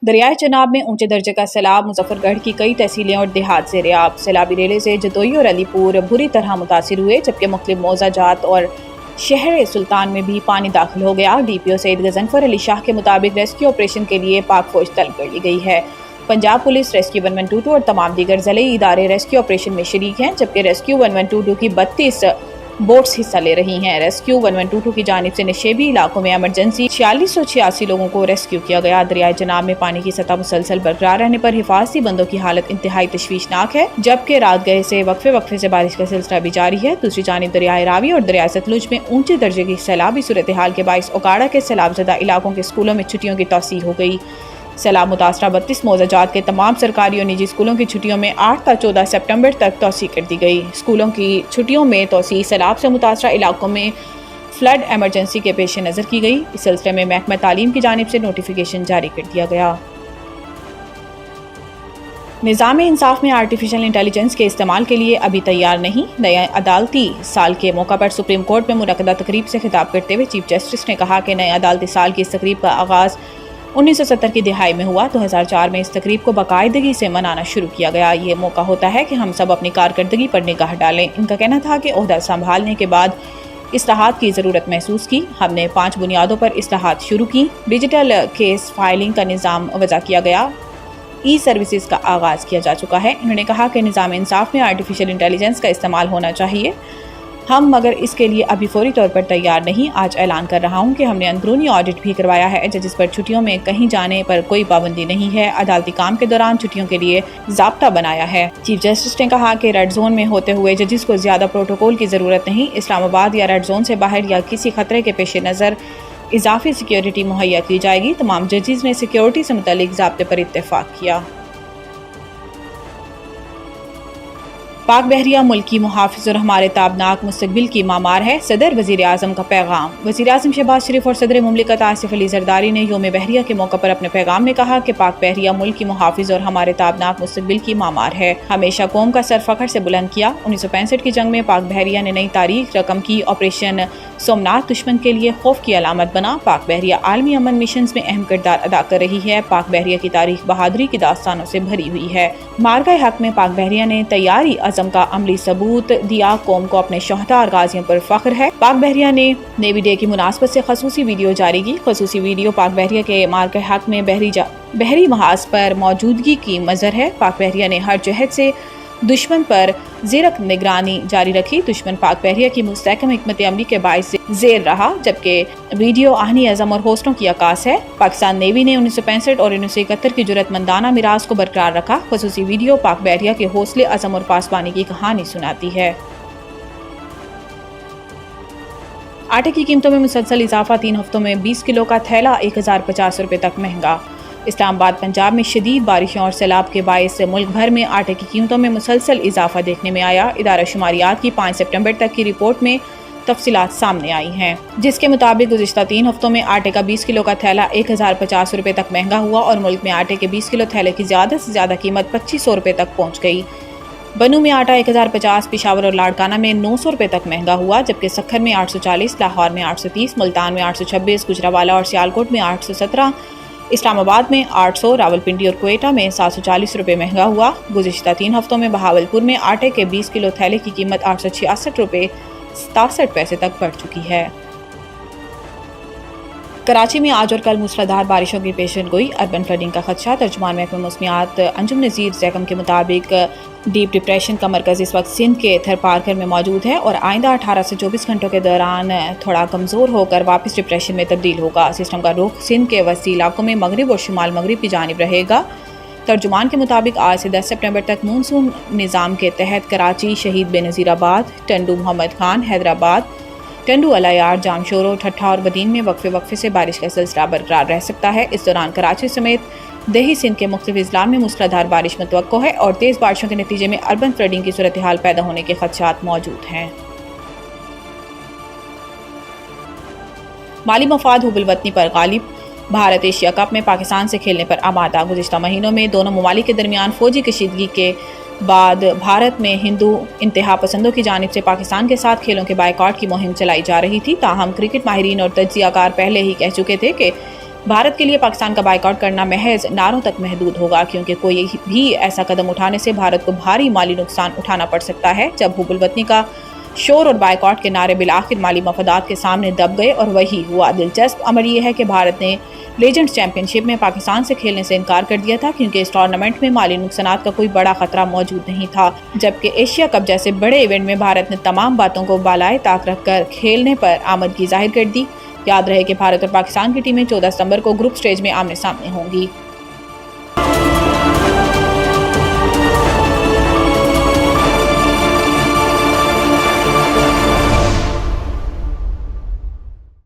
दरियाए चनाब में ऊंचे दर्जे का सैलाब, मुजफ्फरगढ़ की कई तहसीलें और देहात ज़ेर-ए-आब। सैलाबी रेले से जदोई और अलीपुर बुरी तरह मुतासिर हुए, जबकि मुख्तलिफ मौज़ाजात और शहर सुल्तान में भी पानी दाखिल हो गया। DPO सईद गजनफर अली शाह के मुताबिक रेस्क्यू ऑपरेशन के लिए पाक फौज तलब कर ली गई है। पंजाब पुलिस, रेस्क्यू 112 और तमाम दीगर ज़िले इदारे रेस्क्यू ऑपरेशन में शरीक हैं, जबकि रेस्क्यू 1122 की 32 बोट्स हिस्सा ले रही हैं। रेस्क्यू 1122 की जानिब से नशेबी इलाकों में एमरजेंसी 4686 लोगों को रेस्क्यू किया गया। दरियाए चनाब में पानी की सतह मुसलसल बरकरार रहने पर हिफाजती बंदों की हालत इंतहाई तशवीशनाक है, जबकि रात गए से वक्फे से बारिश का सिलसिला भी जारी है। दूसरी जानिब दरियाए रावी और दरियाए सतलुज में ऊंचे दर्जे की सैलाबी सूरत हाल के बाइस ओकाड़ा के सैलाबजदा इलाकों के स्कूलों में छुट्टियों की तौसीह हो गई। सैलाब मुतासरा 32 मौज़ाजात के तमाम सरकारी और निजी स्कूलों की छुट्टियों में 8 ta 14 सितंबर तक तौसीह कर दी गई। स्कूलों की छुट्टियों में तौसीह सैलाब से मुतासरा इलाकों में फ्लड एमरजेंसी के पेश नज़र की गई। इस सिलसिले में महकमा तालीम की जानिब से नोटिफिकेशन जारी कर दिया गया। निज़ाम इंसाफ में आर्टिफिशियल इंटेलिजेंस के इस्तेमाल के लिए अभी तैयार नहीं। नए अदालती साल के मौका पर सुप्रीम कोर्ट में मुनक़दा तकरीब से खिताब करते हुए चीफ जस्टिस ने कहा कि नए अदालती साल की इस तकरीब का आगाज़ 1970 की दिहाई में हुआ। 2004 में इस तकरीब को बाकायदगी से मनाना शुरू किया गया। ये मौका होता है कि हम सब अपनी कारकर्दगी पर निगाह डालें। इनका कहना था कि ओहदा संभालने के बाद इस्लाहात की ज़रूरत महसूस की। हमने 5 बुनियादों पर इस्लाहात शुरू की। डिजिटल केस फाइलिंग का निज़ाम वज़ा किया गया। ई सर्विसेज का आगाज़ किया जा चुका है। इन्होंने कहा कि निज़ाम इंसाफ में आर्टिफिशियल इंटेलिजेंस का इस्तेमाल होना चाहिए, हम मगर इसके लिए अभी फौरी तौर पर तैयार नहीं। आज ऐलान कर रहा हूं कि हमने अंदरूनी ऑडिट भी करवाया है। जजिस पर छुट्टियों में कहीं जाने पर कोई पाबंदी नहीं है। अदालती काम के दौरान छुट्टियों के लिए ज़ाब्ता बनाया है। चीफ जस्टिस ने कहा कि रेड जोन में होते हुए जजिस को ज़्यादा प्रोटोकॉल की ज़रूरत नहीं। इस्लामाबाद या रेड जोन से बाहर या किसी खतरे के पेश नज़र इजाफी सिक्योरिटी मुहैया की जाएगी। तमाम जजिस ने सिक्योरिटी से मुतल्लिक ज़ाब्ते पर इत्तेफाक किया। पाक बहरिया मुल्क की मुहाफ़िज़ और हमारे ताबनाक मुस्तक़बिल की मामार है, सदर वज़ीर आज़म का पैगाम। वज़ीर आज़म शहबाज शरीफ और सदर मुमलिकत आसिफ अली ज़रदारी ने योम बहरिया के मौके पर अपने पैगाम में कहा कि पाक बहरिया मुल्क की मुहाफ़िज़ और हमारे ताबनाक मुस्तक़बिल की मामार है। हमेशा कौम का सर फ़ख्र से बुलंद किया। 1965 की जंग में पाक बहरिया ने नई तारीख रकम की। ऑपरेशन सोमनाथ दुश्मन के लिए खौफ की अलामत बना। पाक बहरिया आलमी अमन मिशन में अहम किरदार अदा कर रही है। पाक बहरिया की तारीख बहादुरी की दास्तानों से भरी हुई है। मार्का हक में पाक बहरिया ने तैयारी अज़म का अमली सबूत दिया। कौम को अपने शोहदा और गाजियों पर फख्र है। पाक बहरिया ने नेवी डे की मुनासबत से खसूसी वीडियो जारी की। खसूसी वीडियो पाक बहरिया के मार्का हक में बहरी महाज पर मौजूदगी की मजहर है। पाक बहरिया ने हर जहद से दुश्मन पर ज़ेरक निगरानी जारी रखी। दुश्मन पाक बहरिया की मुस्तहकम हिकमत अमली के बाइस ज़ेर रहा, जबकि वीडियो आहनी अज़म और हौसलों की अक्कास है। पाकिस्तान नेवी ने 1965 और 1971 की जुर्रतमंदाना मिराज को बरकरार रखा। खसूसी वीडियो पाक बहरिया के हौसले अज़म और पासबानी की कहानी सुनाती है। आटे की कीमतों में मुसलसल इजाफा, 3 हफ्तों में 20 किलो का थैला 1050 रुपये तक महंगा। इस्लामाबाद पंजाब में शदीद बारिशों और सैलाब के बायस मुल्क भर में आटे की कीमतों में मुसलसल इजाफा देखने में आया। इदारा शुमारियात की 5 सितंबर तक की रिपोर्ट में तफसीलात सामने आई हैं, जिसके मुताबिक गुज़िश्ता 3 हफ्तों में आटे का 20 किलो का थैला 1050 रुपये तक महंगा हुआ और मुल्क में आटे के 20 किलो थैले की ज़्यादा से ज़्यादा कीमत 2500 रुपये तक पहुँच गई। बनू में आटा 1050, पिशावर और लाड़काना में 900 रुपये तक महंगा हुआ, जबकि सखर में 840, लाहौर में 830, मुल्तान में 826, गुजरावाला और सियालकोट में 817, इस्लामाबाद में 800, रावलपिंडी और कोयटा में 740 रुपये महंगा हुआ। गुज़िश्ता 3 हफ्तों में बहावलपुर में आटे के 20 किलो थैले की कीमत 866 रुपये 67 पैसे तक बढ़ चुकी है। कराची में आज और कल मूसलाधार बारिशों की पेशन गोई, अर्बन फ्लडिंग का खदशा। तर्जुमान महकमा मौसमियात अंजुम नज़ीर जैकम के मुताबिक डीप डिप्रेशन का मरकज़ इस वक्त सिंध के थरपारकर में मौजूद है और आइंदा 18 से 24 घंटों के दौरान थोड़ा कमज़ोर होकर वापस डिप्रेशन में तब्दील होगा। सिस्टम का रुख सिंध के वसी इलाकों में मगरिब और शुमाल मगरिब की जानिब रहेगा। तर्जुमान के मुताबिक आज से 10 सितंबर तक मानसून निज़ाम के तहत कराची, शहीद बेनज़ीराबाद, टंडू मोहम्मद खान, हैदराबाद, टंडू अलायार, जामशोरो, ठट्ठा और बदीन में वक्फे से बारिश का सिलसिला बरकरार रह सकता है। इस दौरान कराची समेत दही सिंध के मुख्तलिफ अजला में मूसलाधार बारिश मुतवक्को है और तेज़ बारिशों के नतीजे में अर्बन फ्लडिंग की सूरत हाल पैदा होने के खदशात मौजूद हैं। माली मफाद हुबुल वतनी पर गालिब, भारत एशिया कप में पाकिस्तान से खेलने पर आमादा। गुज़िश्ता महीनों में दोनों ममालिक के दरमियान फौजी कशीदगी के बाद भारत में हिंदू इंतहा पसंदों की जानिब से पाकिस्तान के साथ खेलों के बायकॉट की मुहिम चलाई जा रही थी। ताहम क्रिकेट माहिरीन और तज्जियाकार पहले ही कह चुके थे कि भारत के लिए पाकिस्तान का बाइकआउट करना महज नारों तक महदूद होगा, क्योंकि कोई भी ऐसा कदम उठाने से भारत को भारी माली नुकसान उठाना पड़ सकता है। जब हुबुल वतनी का शोर और बाइकआउट के नारे बिलाखिर माली मफादात के सामने दब गए और वही हुआ। दिलचस्प अमर ये है कि भारत ने लेजेंड्स चैंपियनशिप में पाकिस्तान से खेलने से इनकार कर दिया था, क्योंकि इस टूर्नामेंट में माली नुकसानात का कोई बड़ा खतरा मौजूद नहीं था। जबकि एशिया कप जैसे बड़े इवेंट में भारत ने तमाम बातों को बालाए ताक रखकर खेलने पर आमदगी जाहिर कर दी। याद रहे कि भारत और पाकिस्तान की टीमें 14 सितंबर को ग्रुप स्टेज में आमने सामने होंगी।